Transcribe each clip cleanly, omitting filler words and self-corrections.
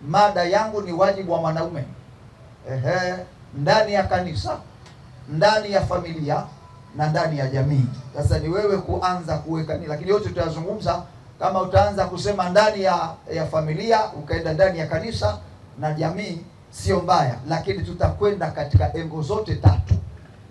mada yangu ni wajibu wa mwanaume ndani ya kanisa, ndani ya familia na ndani ya jamii. Sasa ni wewe kuanza kuweka nini, lakini yote tutayazungumza. Kama utaanza kusema ndani ya familia ukaenda ndani ya kanisa na jamii, sio mbaya, lakini tutakwenda katika engo zote tatu.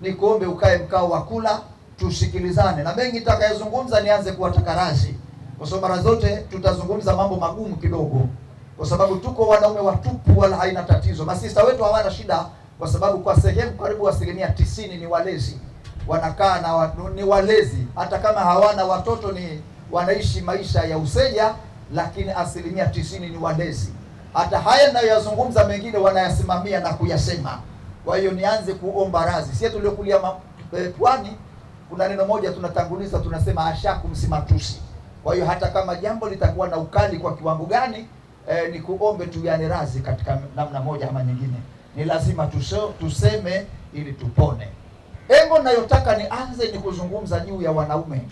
Nikuombe ukae mkao wa kula, tusikilizane, na mengi nitakayozungumza nianze kuwataka radhi, kwa sababu mara zote tutazungumza mambo magumu kidogo, kwa sababu tuko wanaume watupu, wala haina tatizo. Masista wetu hawana shida, kwa sababu kwa sehemu karibu 90% ni walezi, wanakaa na ni walezi, hata kama hawana watoto, ni wanaishi maisha ya useja, lakini 90% ni walezi. Hata haya ninayoyazungumza mengine wanayasimamia na kuyasema. Kwa hiyo nianze kuomba radhi. Sisi tuliokulia Pwani, kuna neno moja tunatanguliza, tunasema ashakum si matusi. Kwa hiyo hata kama jambo litakuwa na ukali kwa kiwango gani, ni kuombe tuyane radhi katika namna moja ama nyingine. Ni lazima tuseme ili tupone. Engo ninayotaka nianze ni kuzungumza juu ya wanaume.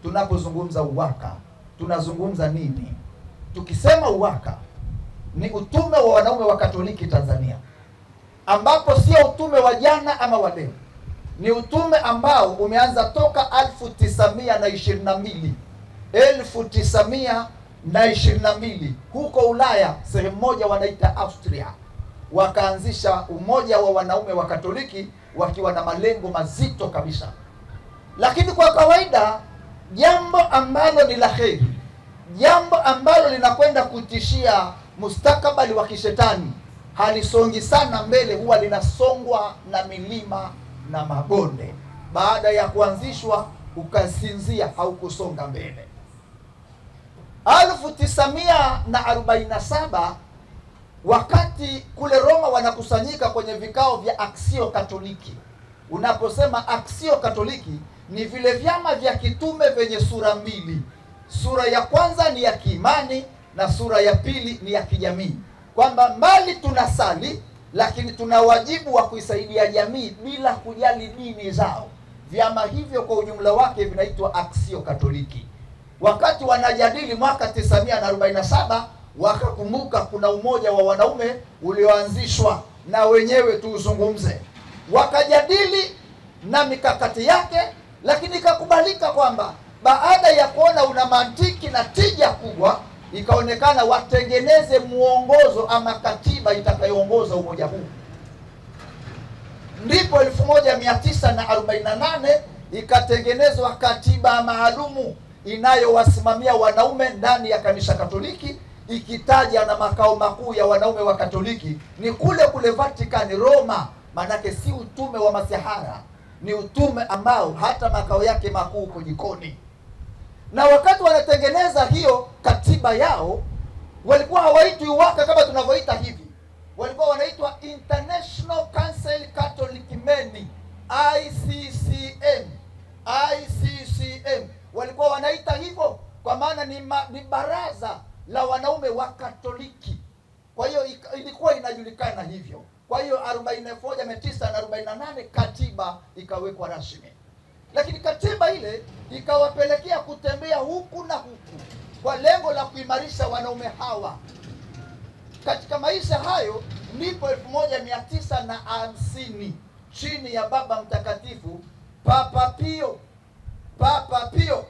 Tunapozungumza uwaka, tunazungumza nini? Tukisema uwaka, ni utume wa wanaume wa Katoliki Tanzania, ambapo sio utume wa jana ama wa leo. Ni utume ambao umeanza toka 1922. 1922 huko Ulaya, sehemu moja wanaita Austria, wakaanzisha umoja wa wanaume wa Katoliki wakiwa na malengo mazito kabisa. Lakini kwa kawaida jambo ambalo ni la heri, jambo ambalo linakwenda kutishia mustakabali wa kishetani, halisongi sana mbele, huwa linasongwa na milima na mabonde. Baada ya kuanzishwa ukasinzia au kusonga mbele. 1947 wakati kule Roma wanakusanyika kwenye vikao vya Aksio Katoliki. Unaposema Aksio Katoliki, ni vile vyama vya kitume vyenye sura mbili. Sura ya kwanza ni ya kiimani na sura ya pili ni ya kijamii, kwamba mbali tunasali, lakini tuna wajibu wa kuisaidia jamii bila kujali dini zao. Vyama hivyo kwa ujumla wake vinaitwa Aksio Katoliki. Wakati wanajadili mwaka 1947, wakakumbuka kuna umoja wa wanaume ulioanzishwa, na wenyewe tuuzungumze. Wakajadili na mikakati yake, lakini ikakubalika kwamba baada ya kuona una mantiki na tija kubwa, ikaonekana watengeneze muongozo ama katiba itakayoongoza umoja huu. Ndipo 1948 ikatengenezwa katiba maalumu inayowasimamia wanaume ndani ya kanisa Katoliki, ikitaja na makao makuu ya wanaume wa Katoliki ni kule kule Vatican, Roma. Manake si utume wa masihara, ni utume ambao hata makao yake makuu uko jikoni. Na wakati wanatengeneza hiyo katiba yao, walikuwa hawaitwi uwaka kama tunavyoita hivi. Walikuwa wanaitwa International Council Catholic Men, ICCM. Walikuwa wanaita hivyo kwa maana ni baraza la wanaume wa Katoliki. Kwa hiyo ilikuwa inajulikana hivyo. Kwa hiyo 1948 katiba ikawekwa rasmi. Lakini katiba ile ikawapelekea kutembea huku na huku kwa lengo la kuimarisha wanaume hawa. Katika maisha hayo ndipo 1950 chini ya Baba Mtakatifu Papa Pio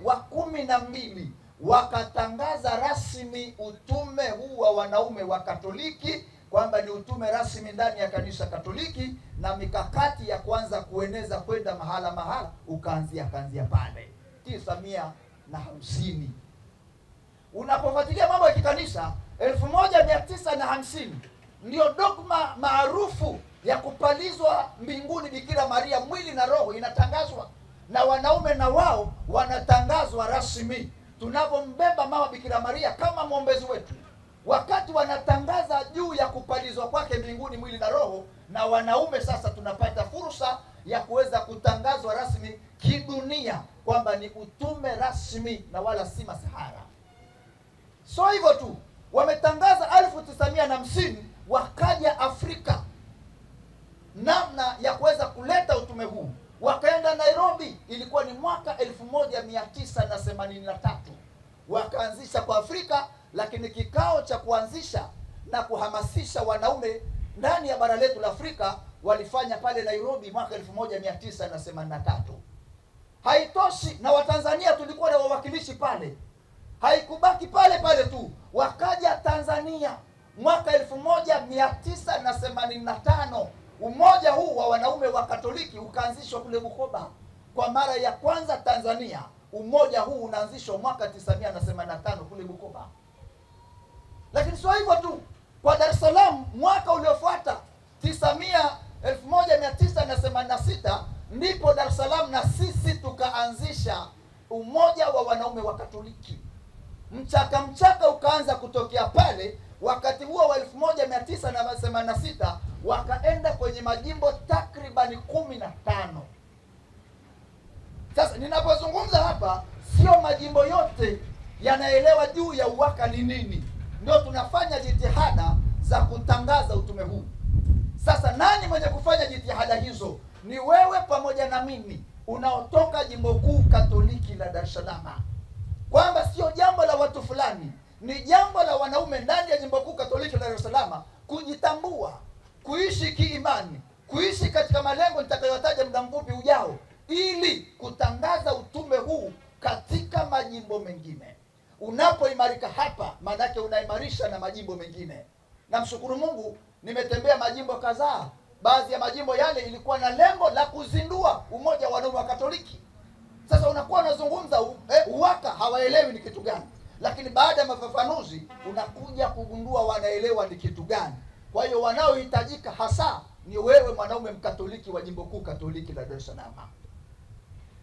wa 12 wakatangaza rasmi utume huu wa wanaume wa Katoliki kwamba ni utume rasmi ndani ya kanisa Katoliki, na mikakati ya kwanza kueneza kwenda mahala kaanzia pale 1950. Unapofuatilia mambo ya kikanisa, 1950 ndio dogma maarufu ya kupalizwa mbinguni Bikira Maria mwili na roho inatangazwa, na wanaume na wao wanatangazwa rasmi. Tunavyombeba mama Bikira Maria kama mwombezi wetu, wakati wanatangaza juu ya kupalizwa kwake mbinguni mwili na roho, na wanaume sasa tunapata fursa ya kuweza kutangazwa rasmi kidunia kwamba ni utume rasmi na wala si masihara. So hivyo tu, wametangaza 1950, wakaja Afrika namna ya kuweza kuleta utume huu. Wakaenda Nairobi, ilikuwa ni mwaka 1983, wakaanzisha kwa Afrika. Lakini kikao cha kuanzisha na kuhamasisha wanaume ndani ya bara letu la Afrika walifanya pale Nairobi mwaka 1983. Haitoshi, na Watanzania tulikuwa na wawakilishi pale. Haikubaki pale pale tu, wakaja Tanzania mwaka 1985. Umoja huu wa wanaume wa Katoliki ukaanzishwa kule Bukoba. Kwa mara ya kwanza Tanzania, umoja huu unaanzishwa mwaka 1985 kule Bukoba. Lakini sio hivyo tu, kwa Dar es Salaam mwaka uliofuata 1986 ndipo Dar es Salaam na sisi tukaanzisha umoja wa wanaume wa Katoliki. Mchaka ukaanza kutokea pale. Wakati huo wa 1986 wakaenda kwenye majimbo takribani 15. Sasa ninapozungumza hapa, sio majimbo yote yanaelewa juu ya UWAKA ni nini. Ndio tunafanya jitihada za kutangaza utume huu. Sasa nani mwenye kufanya jitihada hizo? Ni wewe pamoja na mimi unaotoka Jimbo Kuu Katoliki la Dar es Salaam. Kwamba sio jambo la watu fulani, ni jambo la wanaume ndani ya Jimbo Kuu Katoliki la Dar es Salaam kujitambua, kuishi kiimani, kuishi katika malengo nitakayotaja muda mfupi ujao, ili kutangaza utume huu katika majimbo mengine. Unapoimarika hapa, maana yake unaimarisha na majimbo mengine. Namshukuru Mungu, nimetembea majimbo kadhaa. Baadhi ya majimbo yale ilikuwa na lengo la kuzindua umoja wa wanaume wa Katoliki. Sasa unakuwa unazungumza UWAKA, hawaelewi ni kitu gani, lakini baada ya mafafanuzi unakuja kugundua wanaelewa ni kitu gani. Kwa hiyo wanaohitajika hasa ni wewe mwanaume Mkatoliki wa Jimbo Kuu Katoliki la Dar es Salaam.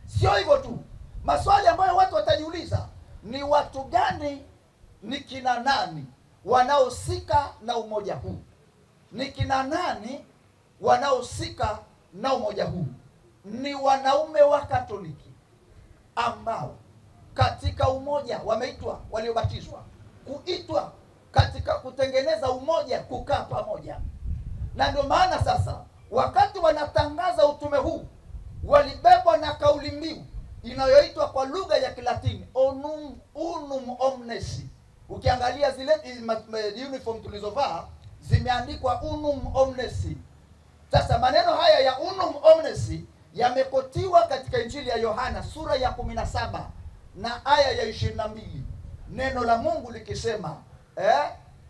Sio hivyo tu, maswali ambayo watu watajiuliza ni watu gani, ni kina nani wanaohusika na umoja huu? Ni kina nani wanaohusika na umoja huu? Ni wanaume wa Katoliki ambao katika umoja wameitwa, waliobatizwa kuitwa katika kutengeneza umoja, kukaa pamoja. Na ndio maana sasa wakati wanatangaza utume huu walibebwa na kauli mbiu inayoitwa kwa lugha ya Kilatini unum omnes. Ukiangalia zile uniform tulizovaa zimeandikwa unum omnes. Sasa maneno haya ya unum omnes yamekotiwa katika Injili ya Yohana sura ya 17 na aya ya 22. Neno la Mungu likisema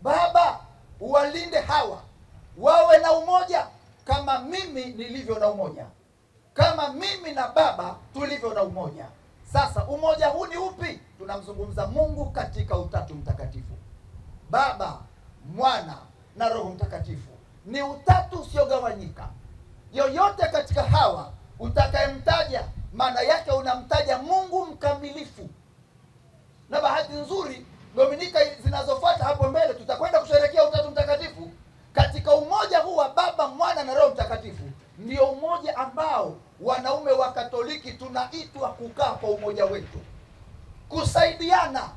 Baba, uwalinde hawa wawe na umoja kama mimi nilivyo na umoja, kama mimi na Baba tulivyo na umoja. Sasa umoja huu ni upi? Tunamzungumza Mungu katika Utatu Mtakatifu, Baba, Mwana na Roho Mtakatifu. Ni utatu usiogawanyika. Yoyote katika hawa utakayemtaja, maana yake unamtaja Mungu mkamilifu. Na bahati nzuri, Dominika zinazofuata hapo mbele tutakwenda kusherehekea Utatu Mtakatifu. Katika umoja huu wa Baba, Mwana na Roho Mtakatifu ndio umoja ambao wanaume wa Katoliki tunaitwa kukaa kwa umoja wetu, kusaidiana.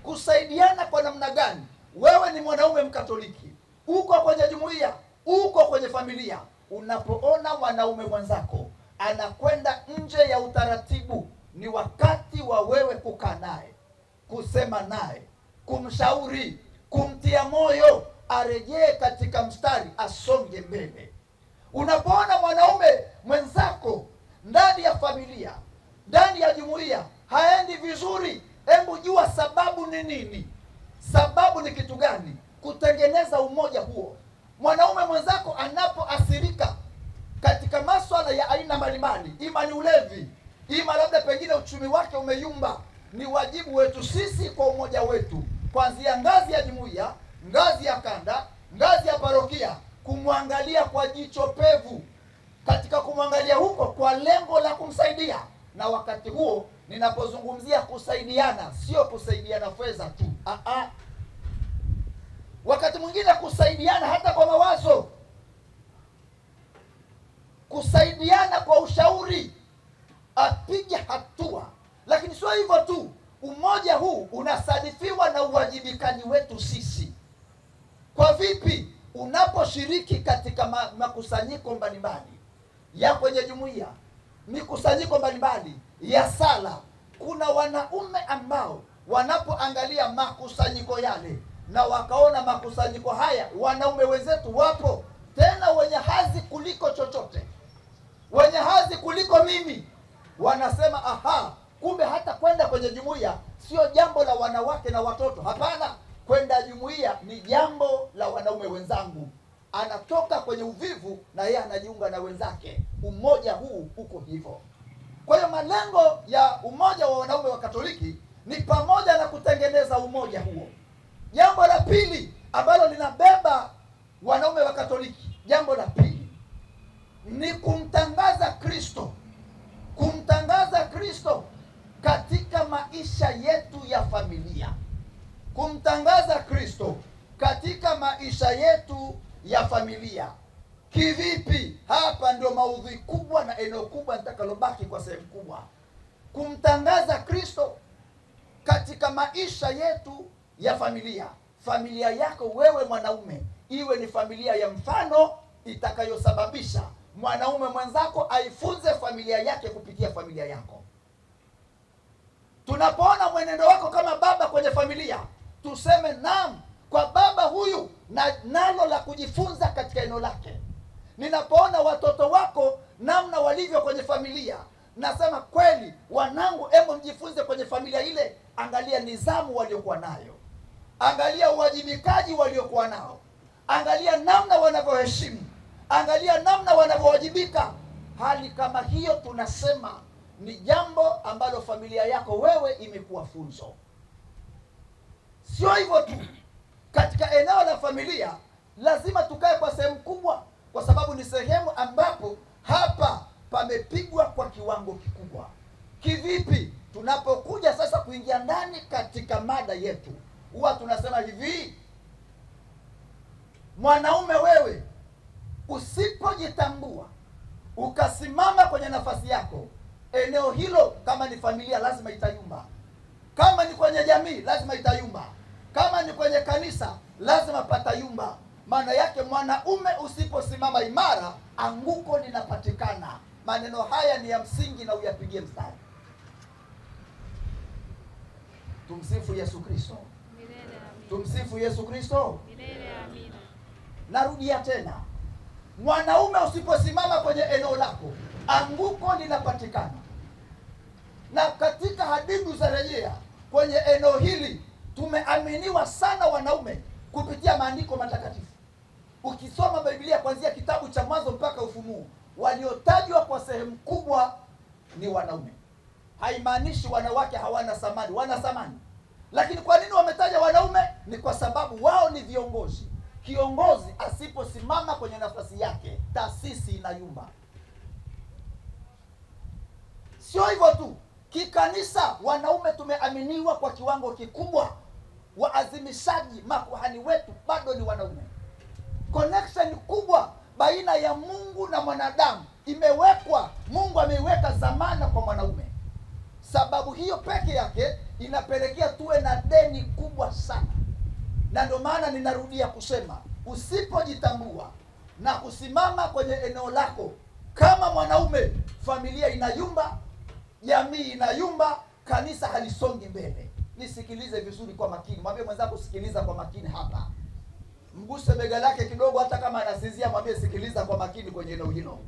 Kusaidiana kwa namna gani? Wewe ni mwanaume Mkatoliki, uko kwenye jumuiya, uko kwenye familia. Unapoona mwanaume mwenzako anakwenda nje ya utaratibu, ni wakati wa wewe kukaa naye, kusema naye, kumshauri, kumtia moyo arejee katika mstari, asonge mbele. Unapoona mwanaume mwenzako ndani ya familia, ndani ya jumuiya haendi vizuri, hebu jua sababu ni nini. Sababu ni kitu gani? Kutengeneza umoja huo. Mwanaume mwenzako anapoathirika katika masuala ya aina mbalimbali, ima ni ulevi, ima labda pengine uchumi wake umeyumba, ni wajibu wetu sisi kwa umoja wetu, kuanzia ngazi ya jumuiya, ngazi ya kanda, ngazi ya parokia, kumwangalia kwa jicho pevu. Katika kumwangalia huko kwa lengo la kumsaidia. Na wakati huo ninapozungumzia kusaidiana, sio kusaidiana fedha tu. Wakati mwingine kusaidiana hata kwa mawazo, kusaidiana kwa ushauri, apige hatua. Lakini sio hivyo tu, umoja huu unasadifiwa na uwajibikaji wetu sisi. Kwa vipi? Unaposhiriki katika makusanyiko mbalimbali ya kwenye jumuiya, mikusanyiko mbalimbali ya sala, kuna wanaume ambao wanapoangalia makusanyiko yale na wakaona makusanyiko haya wanaume wenzetu wapo, tena wenye hadhi kuliko chochote, wenye hadhi kuliko mimi, wanasema aha, kumbe hata kwenda kwenye jumuiya sio jambo la wanawake na watoto. Hapana, kwenda jumuiya ni jambo la wanaume wenzangu. Anatoka kwenye uvivu na yeye anajiunga na wenzake. Umoja huu uko hivyo. Kwa hiyo malengo ya umoja wa wanaume wa Katoliki ni pamoja na kutengeneza umoja huo. Jambo la pili ambalo linabeba wanaume wa Katoliki, jambo la pili ni kumtangaza Kristo. Kumtangaza Kristo katika maisha yetu ya familia. Kumtangaza Kristo katika maisha yetu ya familia. Kivipi? Hapa ndio maudhui kubwa na eneo kubwa nitakalobaki kwa sehemu kubwa. Kumtangaza Kristo katika maisha yetu ya familia. Familia yako wewe mwanaume iwe ni familia ya mfano itakayosababisha mwanaume mwenzako aifunze familia yake kupitia familia yako. Tunapoona mwenendo wako kama baba kwenye familia, tuseme naam, kwa baba huyu nalo la kujifunza katika eneo lake. Ninapoona watoto wako namna walivyo kwenye familia, nasema kweli wanangu, hebu mjifunze kwenye familia ile. Angalia nidhamu waliokuwa nayo, angalia uwajibikaji waliokuwa nao, angalia namna wanavyoheshimu, angalia namna wanavyowajibika. Hali kama hiyo tunasema ni jambo ambalo familia yako wewe imekuwa funzo. Sio hivyo tu, katika eneo la familia lazima tukae kwa sehemu kubwa, kwa sababu ni sehemu ambapo hapa pamepigwa kwa kiwango kikubwa. Kivipi? Tunapokuja sasa kuingia ndani katika mada yetu, huwa tunasema hivi: mwanaume wewe usipojitambua ukasimama kwenye nafasi yako, eneo hilo, kama ni familia lazima itayumba, kama ni kwenye jamii lazima itayumba, kama ni kwenye kanisa lazima patayumba. Maana yake mwanaume usiposimama imara, anguko linapatikana. Maneno haya ni ya msingi na uyapigie mstari. Tumsifu Yesu Kristo. Tumsifu Yesu Kristo. Narudia tena, mwanaume usiposimama kwenye eneo lako, anguko linapatikana. Na katika hadidu za rejea kwenye eneo hili tumeaminiwa sana wanaume kupitia maandiko matakatifu. Ukisoma Biblia kuanzia kitabu cha Mwanzo mpaka Ufunuo, waliotajwa kwa sehemu kubwa ni wanaume. Haimaanishi wanawake hawana thamani, wana thamani. Lakini kwa nini wametaja wanaume? Ni kwa sababu wao ni viongozi. Kiongozi asiposimama kwenye nafasi yake, taasisi inayumba. Sio hivyo tu, kikanisa wanaume tumeaminiwa kwa kiwango kikubwa. Waazimishaji, makuhani wetu bado ni wanaume. Connection kubwa baina ya Mungu na mwanadamu imewekwa, Mungu ameiweka zamana kwa mwanaume. Sababu hiyo peke yake inapelekea tuwe na deni kubwa sana. Na ndio maana ninarudia kusema, usipojitambua na kusimama kwenye eneo lako kama mwanaume, familia inayumba, jamii inayumba, kanisa halisongi mbele. Nisikilize vizuri kwa makini. Mwambie mwenzako sikiliza kwa makini hapa. Mguse bega lake kidogo, hata kama anasinzia, mwambie sikiliza kwa makini kwenye eneo hilo.